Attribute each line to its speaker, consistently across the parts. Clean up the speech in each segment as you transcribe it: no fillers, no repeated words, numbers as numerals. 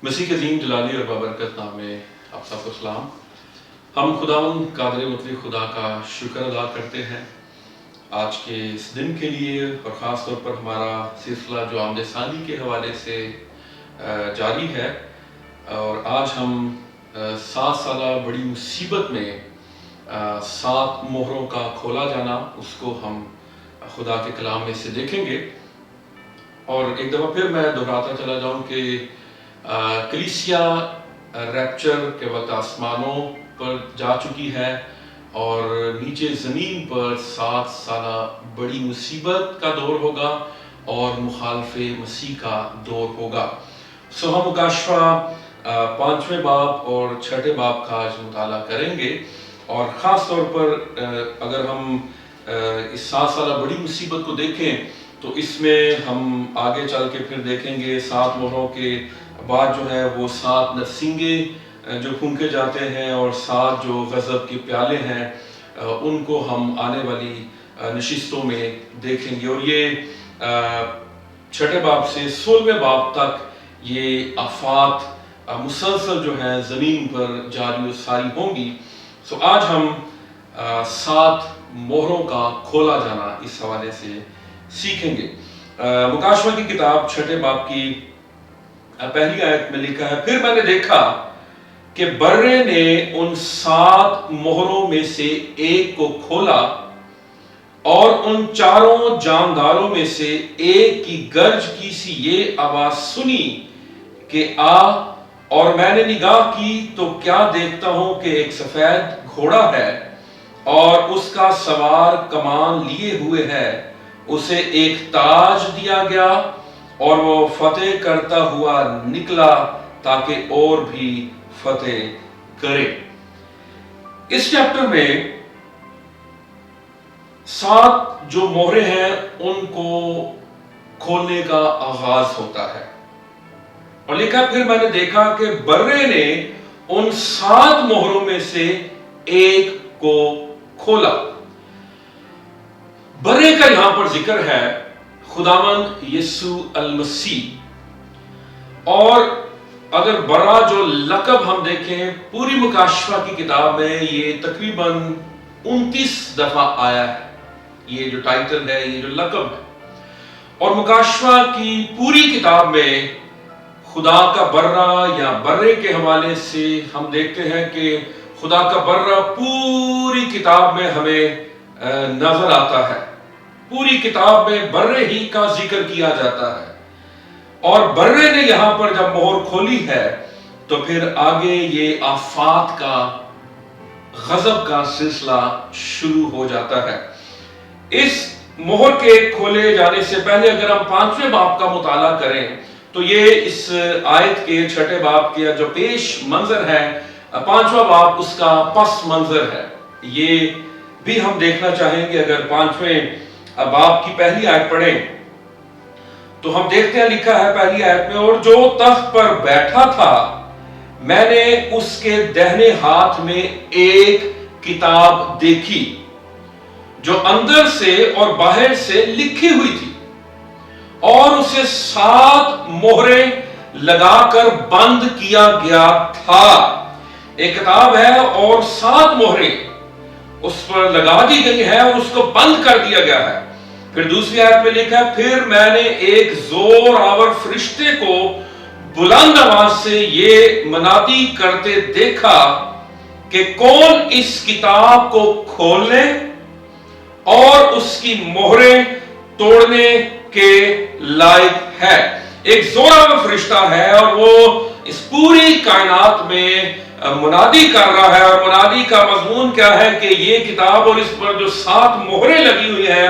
Speaker 1: مسیح کے عظیم جلالی اور بابرکت نام میں آپ سب کو سلام۔ ہم خداوند قادر مطلق خدا کا شکر ادا کرتے ہیں آج کے اس دن کے لیے، اور خاص طور پر ہمارا سلسلہ جو آمد ثانی کے حوالے سے جاری ہے، اور آج ہم 7 سالہ بڑی مصیبت میں 7 مہروں کا کھولا جانا، اس کو ہم خدا کے کلام میں سے دیکھیں گے۔ اور ایک دفعہ پھر میں دہراتا چلا جاؤں کہ کلیسیا ریپچر کے وقت آسمانوں پر جا چکی ہے، اور نیچے زمین پر 7 سالہ بڑی مصیبت کا دور ہوگا اور مخالف مسیح کا دور ہوگا۔ ہم مکاشفہ 5ویں باب اور 6 باب کا آج مطالعہ کریں گے، اور خاص طور پر اگر ہم اس 7 سالہ بڑی مصیبت کو دیکھیں تو اس میں ہم آگے چل کے پھر دیکھیں گے 7 مہروں کے بعد جو ہے وہ 7 نرسنگے جو پھونکے جاتے ہیں، اور 7 جو غضب کے پیالے ہیں ان کو ہم آنے والی نشستوں میں دیکھیں گے۔ اور یہ 6 باب سے 16ویں باب تک یہ آفات مسلسل جو ہیں زمین پر جاری و ساری ہوں گی۔ آج ہم 7 مہروں کا کھولا جانا اس حوالے سے سیکھیں گے۔ مکاشفہ کی کتاب 6 باب کی پہلی آیت میں لکھا ہے، پھر میں نے دیکھا کہ برے نے ان 7 مہروں میں سے ایک کو کھولا، اور ان 4 جانداروں میں سے ایک کی گرج کی سی یہ آواز سنی کہ آ، اور میں نے نگاہ کی تو کیا دیکھتا ہوں کہ ایک سفید گھوڑا ہے، اور اس کا سوار کمان لیے ہوئے ہے، اسے ایک تاج دیا گیا، اور وہ فتح کرتا ہوا نکلا تاکہ اور بھی فتح کرے۔ اس چیپٹر میں 7 جو مہریں ہیں ان کو کھولنے کا آغاز ہوتا ہے، اور لکھا پھر میں نے دیکھا کہ برے نے ان 7 مہروں میں سے ایک کو کھولا۔ برے کا یہاں پر ذکر ہے خداوند یسوع المسیح، اور اگر برا جو لقب ہم دیکھیں پوری مکاشفہ کی کتاب میں یہ تقریباً 29 دفعہ آیا ہے، یہ جو ٹائٹل ہے، یہ جو لقب ہے۔ اور مکاشفہ کی پوری کتاب میں خدا کا برا یا برے کے حوالے سے ہم دیکھتے ہیں کہ خدا کا برا پوری کتاب میں ہمیں نظر آتا ہے۔ پوری کتاب میں برے ہی کا ذکر کیا جاتا ہے، اور برے نے یہاں پر جب مہر کھولی ہے تو پھر آگے یہ آفات کا، غضب کا سلسلہ شروع ہو جاتا ہے۔ اس مہر کے کھولے جانے سے پہلے اگر ہم 5ویں باب کا مطالعہ کریں تو یہ اس آیت کے 6 باب کے جو پیش منظر ہے، 5واں باب اس کا پس منظر ہے، یہ بھی ہم دیکھنا چاہیں گے۔ اگر 5ویں باب کی پہلی آیت پڑھیں تو ہم دیکھتے ہیں لکھا ہے پہلی آیت میں، اور جو تخت پر بیٹھا تھا میں نے اس کے دہنے ہاتھ میں ایک کتاب دیکھی جو اندر سے اور باہر سے لکھی ہوئی تھی، اور اسے 7 مہریں لگا کر بند کیا گیا تھا۔ ایک کتاب ہے اور 7 مہریں اس پر لگا دی گئی ہے اور اس کو بند کر دیا گیا ہے۔ پھر دوسری آیت میں لکھا ہے، پھر میں نے ایک زور آور فرشتے کو بلند آواز سے یہ منادی کرتے دیکھا کہ کون اس کتاب کو کھولنے اور اس کی مہریں توڑنے کے لائق ہے۔ ایک زور آور فرشتہ ہے، اور وہ اس پوری کائنات میں منادی کر رہا ہے، اور منادی کا مضمون کیا ہے کہ یہ کتاب اور اس پر جو 7 مہریں لگی ہوئی ہیں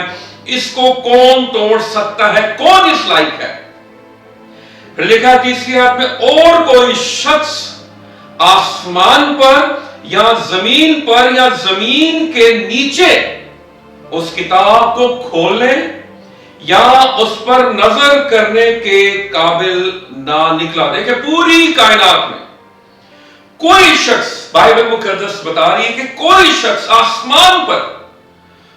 Speaker 1: اس کو کون توڑ سکتا ہے، کون اس لائق ہے۔ پھر لکھا تیسری آیت میں، اور کوئی شخص آسمان پر یا زمین پر یا زمین کے نیچے اس کتاب کو کھولنے یا اس پر نظر کرنے کے قابل نہ نکلا۔ دیکھیں پوری کائنات میں کوئی شخص، بائبل مقدس بتا رہی ہے کہ کوئی شخص آسمان پر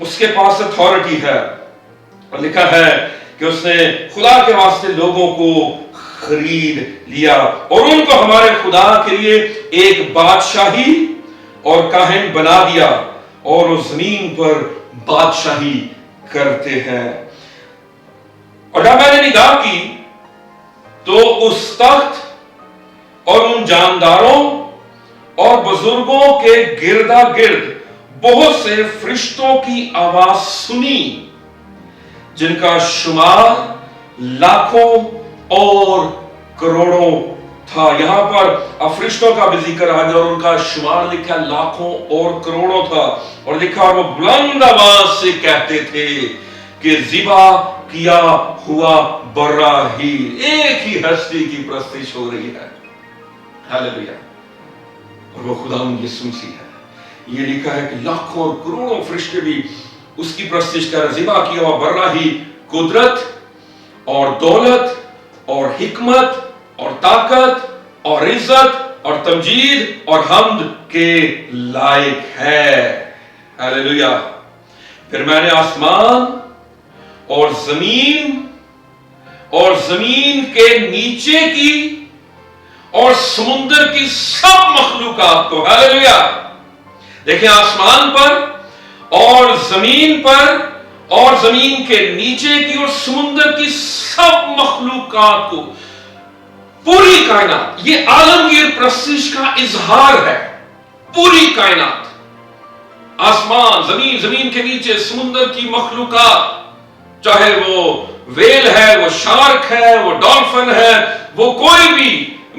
Speaker 1: اس کے پاس اتھارٹی ہے، اور لکھا ہے کہ اس نے خدا کے واسطے لوگوں کو خرید لیا اور ان کو ہمارے خدا کے لیے ایک بادشاہی اور کاہن بنا دیا، اور وہ زمین پر بادشاہی کرتے ہیں۔ اور جب میں نے نگاہ کی تو اس تخت اور ان جانداروں اور بزرگوں کے گردا گرد بہت سے فرشتوں کی آواز سنی، جن کا شمار لاکھوں اور کروڑوں تھا۔ یہاں پر فرشتوں کا بھی ذکر آ گیا اور ان کا شمار لکھا لاکھوں اور کروڑوں تھا، اور لکھا اور وہ بلند آواز سے کہتے تھے کہ ذبح کیا ہوا برا ہی ایک ہی ہستی کی پرستش ہو رہی ہے، ہاللیلویہ، اور وہ خداوند یسوع مسیح ہے۔ یہ لکھا ہے کہ لاکھوں اور کروڑوں فرشتے بھی اس کی پرستش کر رہے، ذبح کیا ہوا برا ہی قدرت اور دولت اور حکمت اور طاقت اور عزت اور تمجید اور حمد کے لائق ہے، ہاللیلویہ۔ پھر میں نے آسمان اور زمین کے نیچے کی اور سمندر کی سب مخلوقات کو، ہاللیلویہ، دیکھیں آسمان پر اور زمین پر اور زمین کے نیچے کی اور سمندر کی سب مخلوقات کو، پوری کائنات، یہ عالمگیر پرستش کا اظہار ہے۔ پوری کائنات، آسمان، زمین کے نیچے سمندر کی مخلوقات، چاہے وہ ویل ہے، وہ شارک ہے، وہ ڈالفن ہے، وہ کوئی بھی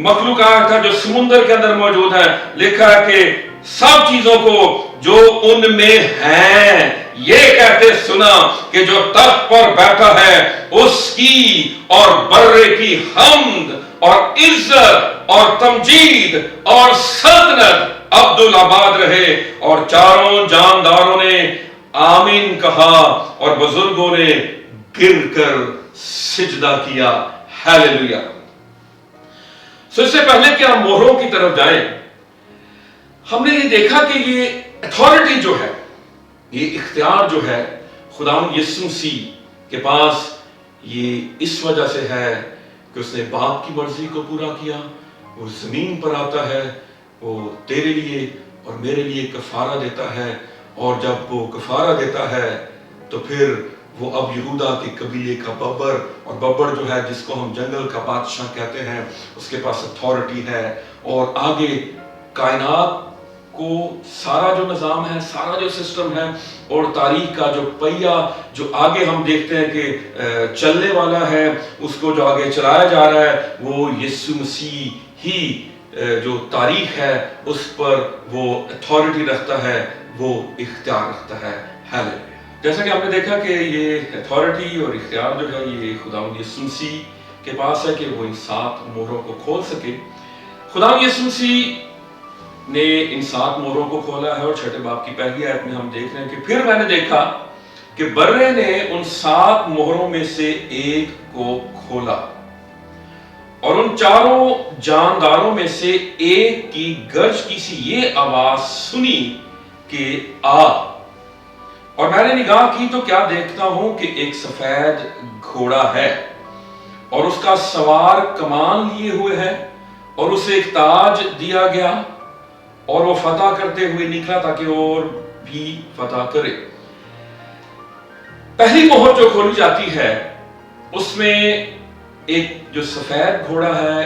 Speaker 1: مخلوقات ہے جو سمندر کے اندر موجود ہے، لکھا ہے کہ سب چیزوں کو جو ان میں ہیں یہ کہتے سنا کہ جو تخت پر بیٹھا ہے اس کی اور برے کی حمد اور عزت اور تمجید اور سلطنت عبدالآباد رہے۔ اور چاروں جانداروں نے آمین کہا اور بزرگوں نے گر کر سجدہ کیا، ہاللیلویہ۔ اس سے پہلے کہ ہم مہروں کی طرف جائیں، ہم نے یہ دیکھا کہ یہ اتھارٹی جو ہے، یہ اختیار جو ہے خداوند یسوع مسیح کے پاس، یہ اس وجہ سے ہے کہ اس نے باپ کی مرضی کو پورا کیا۔ وہ زمین پر آتا ہے، وہ تیرے لیے اور میرے لیے کفارہ دیتا ہے، اور جب وہ کفارہ دیتا ہے تو پھر وہ اب یہودا کے قبیلے کا ببر، اور ببر جو ہے جس کو ہم جنگل کا بادشاہ کہتے ہیں، اس کے پاس اتھارٹی ہے، اور آگے کائنات کو سارا جو نظام ہے، سارا جو سسٹم ہے، اور تاریخ کا جو پہیہ جو آگے ہم دیکھتے ہیں کہ چلنے والا ہے، اس کو جو آگے چلایا جا رہا ہے وہ یسوع مسیح ہی جو تاریخ ہے اس پر وہ اتھارٹی رکھتا ہے، وہ اختیار رکھتا ہے، ہاللیلویہ۔ جیسا کہ آپ نے دیکھا کہ یہ اتھارٹی اور اختیار جو ہے یہ خداوند یسوع مسیح کے پاس ہے کہ وہ ان 7 مہروں کو کھول سکے۔ خداوند یسوع مسیح نے ان 7 مہروں کو کھولا ہے، اور 6 باب کی پہلی آیت میں ہم دیکھ رہے ہیں کہ پھر میں نے دیکھا کہ برے نے ان 7 مہروں میں سے ایک کو کھولا، اور ان چاروں جانداروں میں سے ایک کی گرج کی سی یہ آواز سنی کہ آ، اور میں نے نگاہ کی تو کیا دیکھتا ہوں کہ ایک سفید گھوڑا ہے، اور اس کا سوار کمان لیے ہوئے ہے، اور اسے ایک تاج دیا گیا، اور وہ فتح کرتے ہوئے نکلا تاکہ اور بھی فتح کرے۔ پہلی مہر جو کھولی جاتی ہے اس میں ایک جو سفید گھوڑا ہے،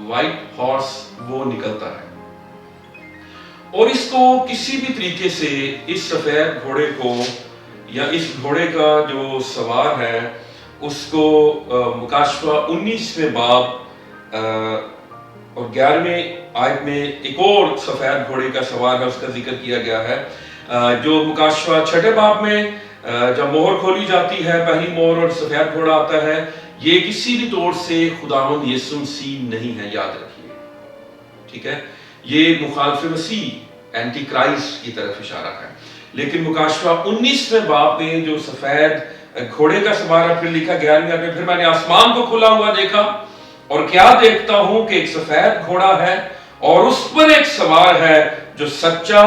Speaker 1: وائٹ ہارس، وہ نکلتا ہے، اور اس کو کسی بھی طریقے سے اس سفید گھوڑے کو یا اس گھوڑے کا جو سوار ہے اس کو مکاشفہ 19ویں باب اور 11ویں آیت میں ایک اور سفید گھوڑے کا سوار ہے، اس کا ذکر کیا گیا ہے۔ جو مکاشفہ 6 باب میں جب مہر کھولی جاتی ہے، پہلی مہر اور سفید گھوڑا آتا ہے، یہ کسی بھی طور سے خداوند یسوع مسیح نہیں ہے، یاد رکھیے، ٹھیک ہے؟ یہ مخالف مسیح، اینٹی کرائسٹ کی طرف اشارہ ہے۔ لیکن مکاشفہ 19ویں باب میں جو سفید گھوڑے کا سوار ہے، پھر لکھا 11ویں آیت میں، پھر میں نے آسمان کو کھلا ہوا دیکھا، اور کیا دیکھتا ہوں کہ ایک سفید گھوڑا ہے، اور اس پر ایک سوار ہے جو سچا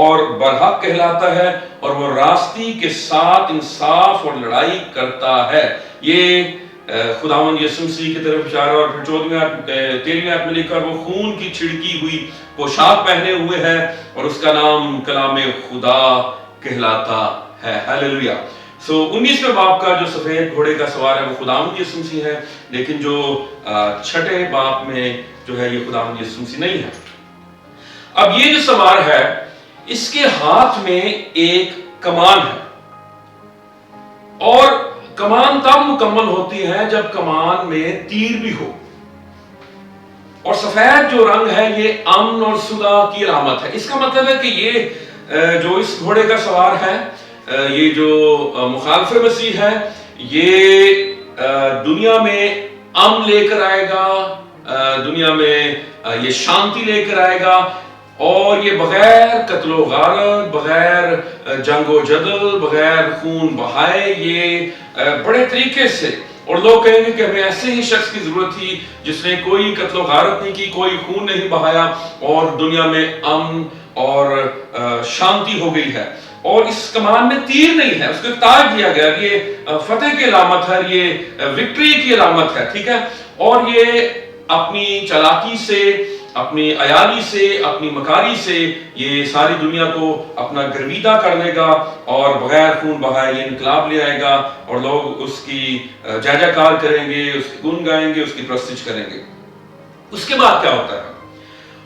Speaker 1: اور برحق کہلاتا ہے اور وہ راستی کے ساتھ انصاف اور لڑائی کرتا ہے. یہ خداوند یسوع مسیح کی طرف اشارہ. اور پھر 13ویں آیت میں لکھا وہ خون کی چھڑکی ہوئی پوشاک پہنے ہوئے ہے اور اس کا نام کلام خدا کہلاتا ہے. ہیلیلویا. 19ویں باب کا جو سفید گھوڑے کا سوار ہے وہ خداوند یسوع مسیح ہے، لیکن جو 6 باب میں جو ہے یہ خداوند یسوع مسیح نہیں ہے. اب یہ جو سوار ہے اس کے ہاتھ میں ایک کمان ہے، اور کمان تب مکمل ہوتی ہے جب کمان میں تیر بھی ہو. اور سفید جو رنگ ہے یہ امن اور صلح کی علامت ہے. اس کا مطلب ہے کہ یہ جو اس گھوڑے کا سوار ہے، یہ جو مخالف مسیح ہے، یہ دنیا میں امن لے کر آئے گا، دنیا میں یہ شانتی لے کر آئے گا، اور یہ بغیر قتل و غارت، بغیر جنگ و جدل، بغیر خون بہائے، یہ بڑے طریقے سے. اور لوگ کہیں گے کہ ہمیں ایسے ہی شخص کی ضرورت تھی جس نے کوئی قتل و غارت نہیں کی، کوئی خون نہیں بہایا، اور دنیا میں امن اور شانتی ہو گئی ہے. اور اس کمان میں تیر نہیں ہے، اس کو تاج دیا گیا. یہ فتح کی علامت ہے، یہ وکٹری کی علامت ہے. ٹھیک ہے. اور یہ اپنی چالاکی سے، اپنی عیالی سے، اپنی مکاری سے یہ ساری دنیا کو اپنا گرویدہ کر لے گا، اور بغیر خون بہائے یہ انقلاب لے آئے گا، اور لوگ اس کی جے جے کار کریں گے، اس کی گن گائیں گے، اس کی پرستش کریں گے. اس کے بعد کیا ہوتا ہے؟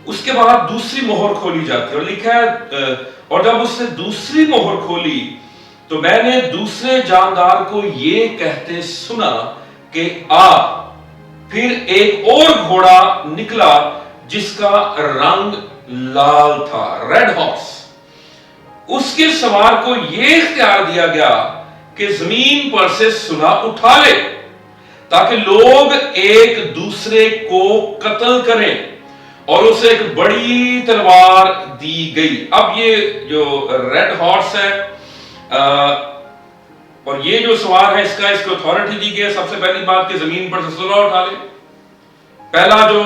Speaker 1: اس کے بعد دوسری مہر کھولی جاتی ہے، اور لکھا ہے اور جب اس نے دوسری مہر کھولی تو میں نے دوسرے جاندار کو یہ کہتے سنا کہ آ. پھر ایک اور گھوڑا نکلا جس کا رنگ لال تھا، ریڈ ہارس. اس کے سوار کو یہ اختیار دیا گیا کہ زمین پر سے صلح اٹھا لے تاکہ لوگ ایک دوسرے کو قتل کریں، اور اسے ایک بڑی تلوار دی گئی. اب یہ جو ریڈ ہارس ہے اور یہ جو سوار ہے، اس کو اتھارٹی دی گئی ہے سب سے پہلی بات کہ زمین پر سے صلح اٹھا لے. پہلا جو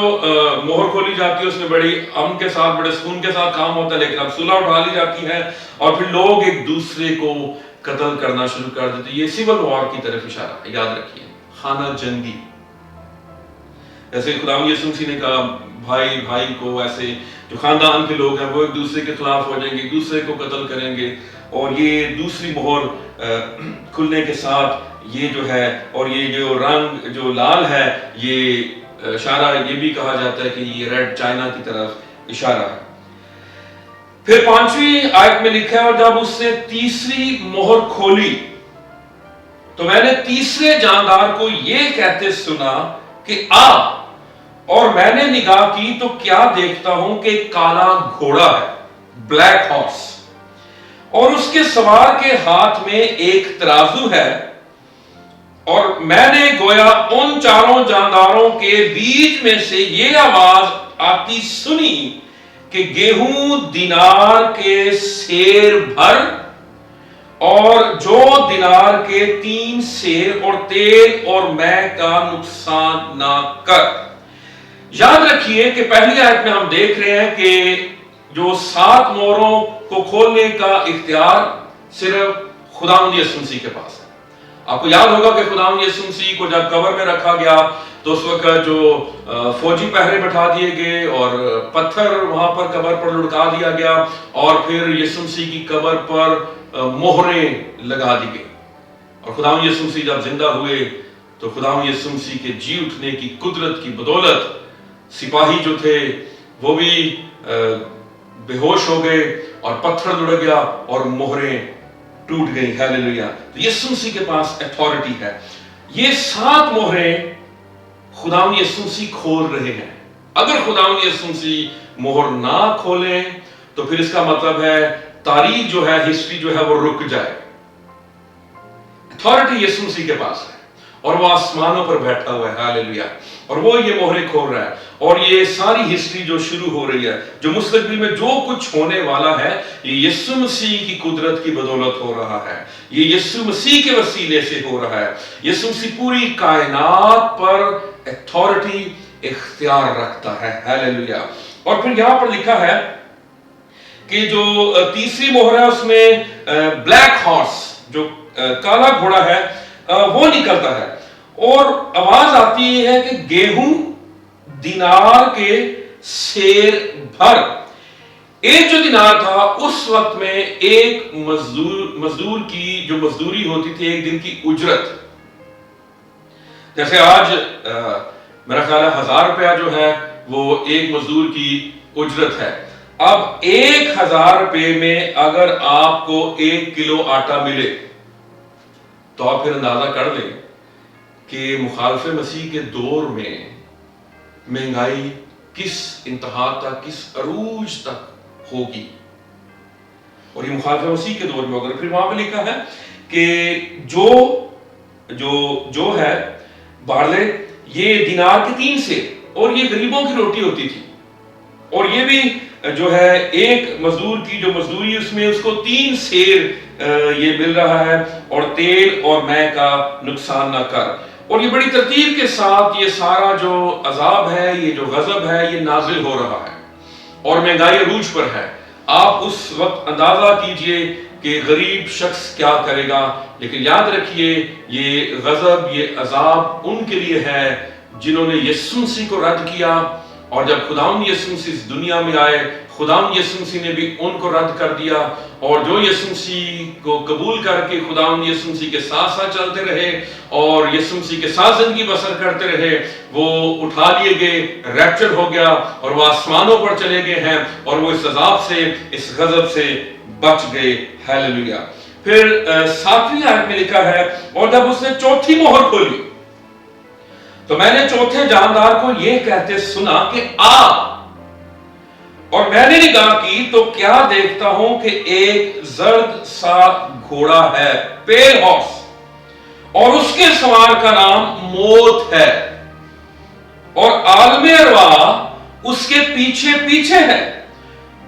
Speaker 1: مہر کھولی جاتی ہے اس میں بڑی امن کے ساتھ، بڑے سکون کے ساتھ کام ہوتا ہے، لیکن اب صلح اٹھا لی جاتی ہے اور پھر لوگ ایک دوسرے کو قتل کرنا شروع کر دیتے. یہ سول وار کی طرف اشارہ ہے. یاد رکھیے، خانہ جنگی. جیسے خداوند یسوع مسیح نے کہا بھائی بھائی کو، ایسے جو خاندان کے لوگ ہیں وہ ایک دوسرے کے خلاف ہو جائیں گے، ایک دوسرے کو قتل کریں گے. اور یہ دوسری مہر کھلنے کے ساتھ یہ جو ہے، اور یہ جو رنگ جو لال ہے، یہ اشارہ یہ بھی کہا جاتا ہے کہ یہ ریڈ چائنا کی طرف اشارہ ہے. پھر 5ویں آیت میں لکھا ہے اور جب اس نے تیسری مہر کھولی تو میں نے تیسرے جاندار کو یہ کہتے سنا کہ آ. اور میں نے نگاہ کی تو کیا دیکھتا ہوں کہ کالا گھوڑا ہے، بلیک ہارس، اور اس کے سوار کے ہاتھ میں ایک ترازو ہے. اور میں نے گویا ان چاروں جانداروں کے بیچ میں سے یہ آواز آتی سنی کہ گیہوں دینار کے سیر بھر، اور جو دینار کے 3 سیر، اور تیل اور مے کا نقصان نہ کر. یاد رکھیے کہ پہلی آیت میں ہم دیکھ رہے ہیں کہ جو 7 مہروں کو کھولنے کا اختیار صرف خداوند یسوع مسیح کے پاس ہے. آپ کو یاد ہوگا کہ خداوند یسوع مسیح کو جب قبر میں رکھا گیا تو اس وقت جو فوجی پہرے بٹھا دیے گئے اور پتھر وہاں پر قبر پر لڑکا دیا گیا، اور پھر یسوع مسیح کی قبر پر مہریں لگا دی گئی. اور خداوند یسوع مسیح جب زندہ ہوئے تو خداوند یسوع مسیح کے جی اٹھنے کی قدرت کی بدولت سپاہی جو تھے وہ بھی بے ہوش ہو گئے، اور پتھر لڑ گیا اور مہریں ٹوٹ گئی. ہیلیلویا. تو یسوع مسیح کے پاس اتھارٹی ہے. یہ 7 مہریں خداوند یسوع مسیح کھول رہے ہیں. اگر خداوند یسوع مسیح مہر نہ کھولیں تو پھر اس کا مطلب ہے تاریخ جو ہے، ہسٹری جو ہے وہ رک جائے. اتھارٹی یسوع مسیح کے پاس ہے، اور وہ آسمانوں پر بیٹھا ہوا ہے. ہیلیلویا. اور وہ یہ مہریں کھول رہا ہے، اور یہ ساری ہسٹری جو شروع ہو رہی ہے، جو مستقبل میں جو کچھ ہونے والا ہے، یہ یسوع مسیح کی قدرت کی بدولت ہو رہا ہے. یہ یسوع مسیح کے وسیلے سے ہو رہا ہے. یسوع مسیح پوری کائنات پر اتھارٹی اختیار رکھتا ہے. ہیلیلویا. اور پھر یہاں پر لکھا ہے کہ جو تیسری مہر ہے اس میں بلیک ہارس جو کالا گھوڑا ہے وہ نکلتا ہے اور آواز آتی ہے کہ گیہوں دینار کے سیر بھر. ایک جو دینار تھا اس وقت میں ایک مزدور کی جو مزدوری ہوتی تھی ایک دن کی اجرت, جیسے آج میرا خیال ہے 1000 روپیہ جو ہے وہ ایک مزدور کی اجرت ہے. اب 1000 روپے میں اگر آپ کو 1 کلو آٹا ملے تو آپ پھر اندازہ کر لیں کہ مخالف مسیح کے دور میں مہنگائی کس انتہا تک, کس عروج تک ہوگی. اور یہ مخالف مسیح کے دور میں ہوگا. پھر وہاں پہ لکھا ہے کہ جو ہے بارلے یہ دینار کے 3 سیر, اور یہ غریبوں کی روٹی ہوتی تھی, اور یہ بھی جو ہے ایک مزدور کی جو مزدوری اس میں اس کو 3 سیر یہ مل رہا ہے, اور تیل اور مے کا نقصان نہ کر. اور یہ بڑی ترتیب کے ساتھ یہ سارا جو عذاب ہے, یہ جو غضب ہے, یہ نازل ہو رہا ہے اور مہنگائی عروج پر ہے. آپ اس وقت اندازہ کیجئے کہ غریب شخص کیا کرے گا. لیکن یاد رکھیے یہ غضب, یہ عذاب ان کے لیے ہے جنہوں نے یسوع مسیح کو رد کیا, اور جب خداوند یسوع مسیح اس دنیا میں آئے خداوند یسوع مسیح نے بھی ان کو رد کر دیا, اور جو یسوع مسیح کو قبول کر کے خداوند یسوع مسیح کے ساتھ ساتھ چلتے رہے اور یسوع مسیح کے ساتھ زندگی بسر کرتے رہے, وہ اٹھا لیے گئے, ریپچر ہو گیا اور وہ آسمانوں پر چلے گئے ہیں, اور وہ اس عذاب سے, اس غضب سے بچ گئے. ہیلیلویا. پھر 7ویں آیت میں لکھا ہے, اور جب اس نے چوتھی مہر کھولی تو میں نے چوتھے جاندار کو یہ کہتے سنا کہ آ, اور میں نے نگاہ کی تو کیا دیکھتا ہوں کہ ایک زرد سا گھوڑا ہے, پیل ہارس, اور اس کے سوار کا نام موت ہے, اور عالم ارواح اس کے پیچھے پیچھے ہے,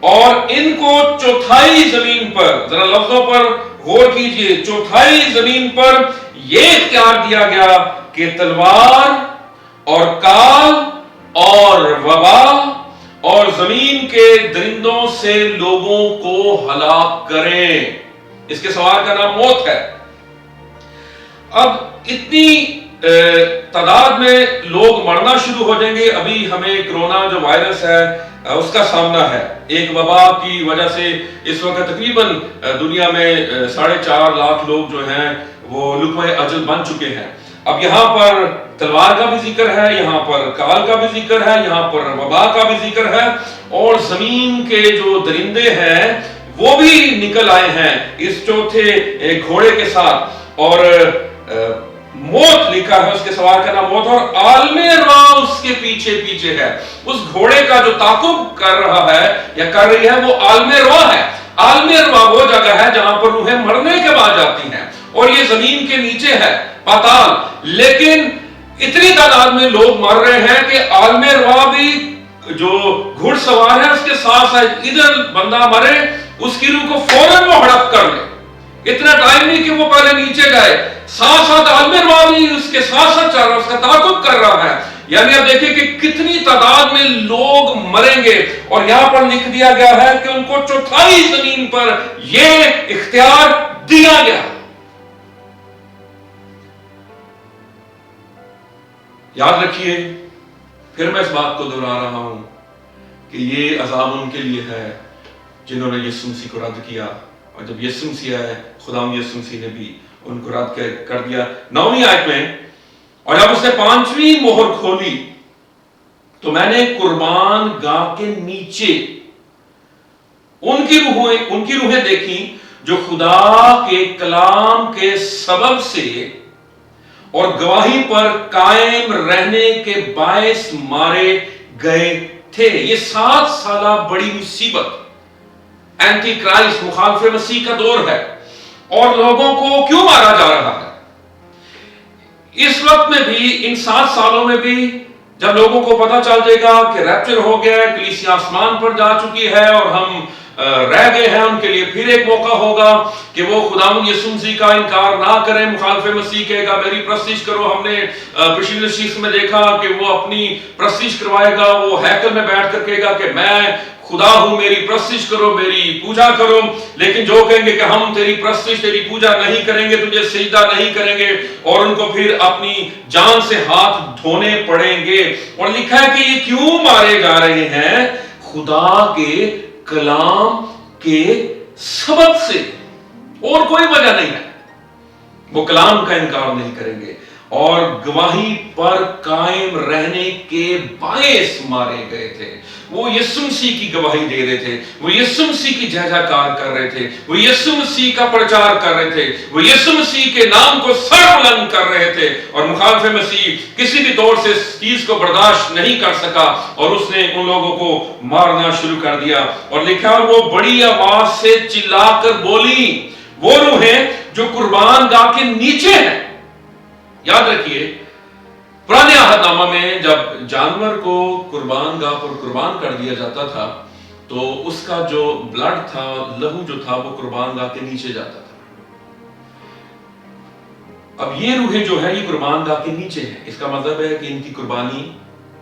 Speaker 1: اور ان کو چوتھائی زمین پر, ذرا لفظوں پر غور کیجئے, چوتھائی زمین پر یہ اختیار دیا گیا کہ تلوار اور کال اور وبا اور زمین کے درندوں سے لوگوں کو ہلاک کریں. اس کے سوار کا نام موت ہے. اب اتنی تعداد میں لوگ مرنا شروع ہو جائیں گے. ابھی ہمیں کرونا جو وائرس ہے اس کا سامنا ہے. ایک وبا کی وجہ سے اس وقت تقریباً دنیا میں 4.5 لاکھ لوگ جو ہیں وہ لقمۂ اجل بن چکے ہیں. اب یہاں پر تلوار کا بھی ذکر ہے, یہاں پر کال کا بھی ذکر ہے, یہاں پر وبا کا بھی ذکر ہے, اور زمین کے جو درندے ہیں وہ بھی نکل آئے ہیں اس چوتھے گھوڑے کے ساتھ, اور موت لکھا ہے, اس کے سوار کا نام موت, اور عالم ارواح اس کے پیچھے پیچھے ہے. اس گھوڑے کا جو تعاقب کر رہا ہے یا کر رہی ہے وہ عالم ارواح ہے. عالم ارواح وہ جگہ ہے جہاں پر روحیں مرنے کے بعد جاتی ہیں, اور یہ زمین کے نیچے ہے, پاتال. لیکن اتنی تعداد میں لوگ مر رہے ہیں کہ عالم ارواح بھی جو گھڑ سوار ہے اس کے ساتھ ساتھ ادھر بندہ مرے اس کی روح کو فوراً وہ ہڑپ کر لے. اتنا ٹائم نہیں کہ وہ پہلے نیچے جائے, ساتھ ساتھ عالم ارواح بھی اس کے ساتھ ساتھ چل رہا ہے, اس کا تعاقب کر رہا ہے. یعنی آپ دیکھیں کہ کتنی تعداد میں لوگ مریں گے, اور یہاں پر لکھ دیا گیا ہے کہ ان کو چوتھائی زمین پر یہ اختیار دیا گیا. یاد رکھیے, پھر میں اس بات کو دہرا رہا ہوں کہ یہ عذاب ان کے لیے ہے جنہوں نے یسوع مسیح کو رد کیا, اور جب یسوع مسیح آئے خداوند یسوع مسیح نے بھی ان کو رد کر دیا. 9ویں آیت میں, اور جب اس نے 5ویں مہر کھولی تو میں نے قربان گاہ کے نیچے ان کی روحیں دیکھی جو خدا کے کلام کے سبب سے اور گواہی پر قائم رہنے کے باعث مارے گئے تھے. یہ 7 سالہ بڑی مصیبت, اینٹی کرائسٹ, مخالف مسیح کا دور ہے, اور لوگوں کو کیوں مارا جا رہا ہے؟ اس وقت میں بھی, ان 7 سالوں میں بھی, جب لوگوں کو پتا چل جائے گا کہ ریپچر ہو گیا ہے, کلیسیا آسمان پر جا چکی ہے اور ہم رہ گئے ہیں ان کے لیے پھر ایک موقع ہوگا کہ وہ خداوند یسوع مسیح کا انکار نہ کریں، مخالف مسیح کہے گا میری پرستش کرو۔ ہم نے پچھلی نشست میں دیکھا کہ وہ اپنی پرستش کروائے گا، وہ ہیکل میں بیٹھ کر کہے گا کہ میں خدا ہوں، میری پرستش کرو، میری پوجا کرو۔ لیکن جو کہیں گے کہ ہم تیری پرستش، تیری پوجا نہیں کریں گے، تجھے سجدہ نہیں کریں گے، اور ان کو پھر اپنی جان سے ہاتھ دھونے پڑیں گے۔ اور لکھا ہے کہ یہ کیوں مارے جا رہے ہیں؟ خدا کے کلام کے سبب سے، اور کوئی وجہ نہیں ہے۔ وہ کلام کا انکار نہیں کریں گے اور گواہی پر قائم رہنے کے باعث مارے گئے تھے۔ وہ یسوع مسیح کی گواہی دے رہے تھے، وہ یسوع مسیح کی جہ جہ کار کر رہے تھے، وہ یسوع مسیح کا پرچار کر رہے تھے، وہ یسوع مسیح کے نام کو سر بلند کر رہے تھے، اور مخالف مسیح کسی بھی طور سے اس چیز کو برداشت نہیں کر سکا اور اس نے ان لوگوں کو مارنا شروع کر دیا۔ اور لکھا وہ بڑی آواز سے چلا کر بولی، وہ روحیں جو قربان گاہ کے نیچے ہیں۔ یاد رکھیے پرانے عہد نامہ میں جب جانور کو قربان گاہ پر قربان کر دیا جاتا تھا تو اس کا جو بلڈ تھا، لہو جو تھا، وہ قربان گاہ کے نیچے جاتا تھا۔ اب یہ روحیں جو ہے یہ قربان گاہ کے نیچے ہیں، اس کا مطلب ہے کہ ان کی قربانی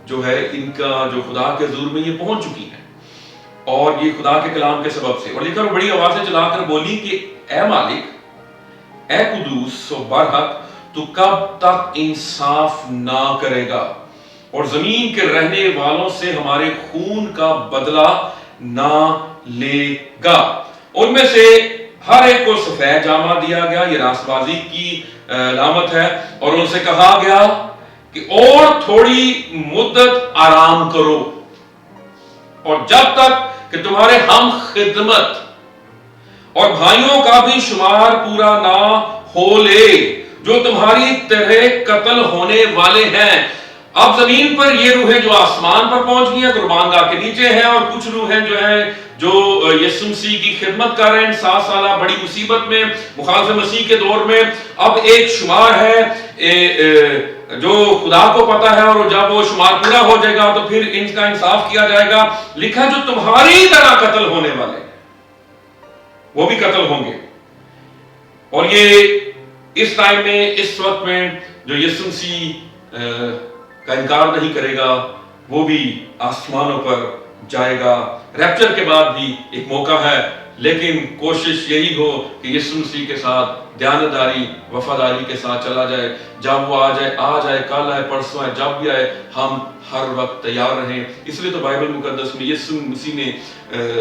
Speaker 1: جو ہے، ان کا جو خدا کے حضور میں یہ پہنچ چکی ہے، اور یہ خدا کے کلام کے سبب سے۔ اور لکھا وہ بڑی آواز سے چلا کر بولی کہ اے مالک، اے قدوس و برحق، تو کب تک انصاف نہ کرے گا اور زمین کے رہنے والوں سے ہمارے خون کا بدلہ نہ لے گا؟ ان میں سے ہر ایک کو سفید جامہ دیا گیا، یہ راست بازی کی علامت ہے، اور ان سے کہا گیا کہ اور تھوڑی مدت آرام کرو، اور جب تک کہ تمہارے ہم خدمت اور بھائیوں کا بھی شمار پورا نہ ہو لے جو تمہاری طرح قتل ہونے والے ہیں۔ اب زمین پر یہ روحیں جو آسمان پر پہنچ گئی ہیں، قربان گاہ کے نیچے ہیں، اور کچھ روحیں جو ہیں جو یسوع مسیح کی خدمت کر رہے ہیں 7 سالہ بڑی مصیبت میں، مخالف مسیح کے دور میں۔ اب ایک شمار ہے جو خدا کو پتا ہے، اور جب وہ شمار پورا ہو جائے گا تو پھر ان کا انصاف کیا جائے گا۔ لکھا جو تمہاری طرح قتل ہونے والے وہ بھی قتل ہوں گے۔ اور یہ اس ٹائم میں، اس وقت میں جو یسوع مسیح کا انکار نہیں کرے گا وہ بھی آسمانوں پر جائے گا۔ ریپچر کے بعد بھی ایک موقع ہے، لیکن کوشش یہی ہو کہ یسوع مسیح کے ساتھ دیانتداری، وفاداری کے ساتھ چلا جائے۔ جب وہ آ جائے، کل آئے، پرسوں آئے، جب بھی آئے، ہم ہر وقت تیار رہیں۔ اس لیے تو بائبل مقدس میں یسوع مسیح نے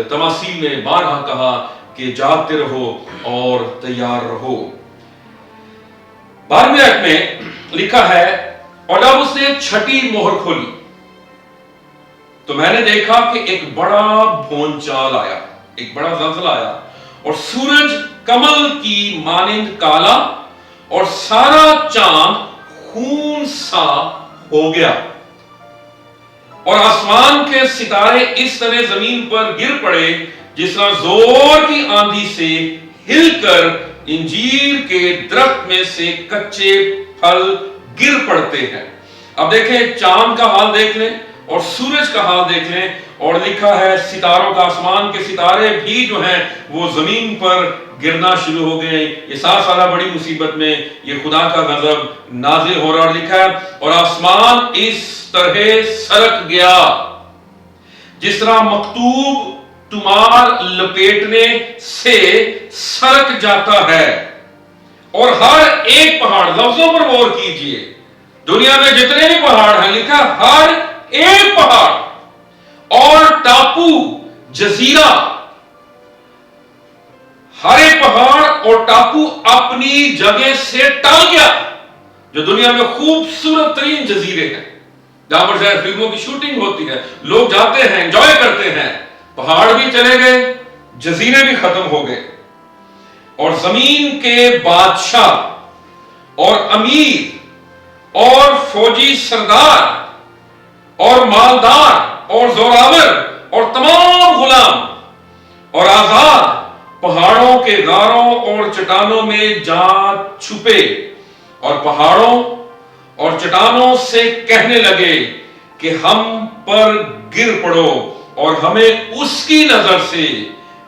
Speaker 1: تماثیل میں بارہا کہا کہ جاگتے رہو اور تیار رہو۔ 12ویں آیت میں لکھا ہے اور جب اس نے چھٹی مہر کھولی تو میں نے دیکھا کہ ایک بڑا بھونچال آیا، ایک بڑا زلزلہ آیا، اور سورج کمل کی مانند کالا اور سارا چاند خون سا ہو گیا، اور آسمان کے ستارے اس طرح زمین پر گر پڑے جس طرح زور کی آندھی سے ہل کر انجیر کے درخت میں سے کچے پھل گر پڑتے ہیں۔ اب دیکھیں چاند کا حال دیکھ لیں اور سورج کا حال دیکھ لیں، اور لکھا ہے ستاروں کا، آسمان کے ستارے بھی جو ہیں وہ زمین پر گرنا شروع ہو گئے۔ یہ 7 سالہ بڑی مصیبت میں یہ خدا کا غضب نازل ہو رہا، اور لکھا ہے اور آسمان اس طرح سرک گیا جس طرح مکتوب تمار لپیٹنے سے سرک جاتا ہے، اور ہر ایک پہاڑ، لفظوں پر غور کیجئے، دنیا میں جتنے بھی پہاڑ ہیں، لکھا ہر ایک پہاڑ اور ٹاپو، جزیرہ، ہر ایک پہاڑ اور ٹاپو اپنی جگہ سے ٹل گیا۔ جو دنیا میں خوبصورت ترین جزیرے ہیں جہاں پر شاید فلموں کی شوٹنگ ہوتی ہے، لوگ جاتے ہیں، انجوائے کرتے ہیں، پہاڑ بھی چلے گئے، جزیرے بھی ختم ہو گئے، اور زمین کے بادشاہ اور امیر اور فوجی سردار اور مالدار اور زوراور اور تمام غلام اور آزاد پہاڑوں کے غاروں اور چٹانوں میں جا چھپے، اور پہاڑوں اور چٹانوں سے کہنے لگے کہ ہم پر گر پڑو اور ہمیں اس کی نظر سے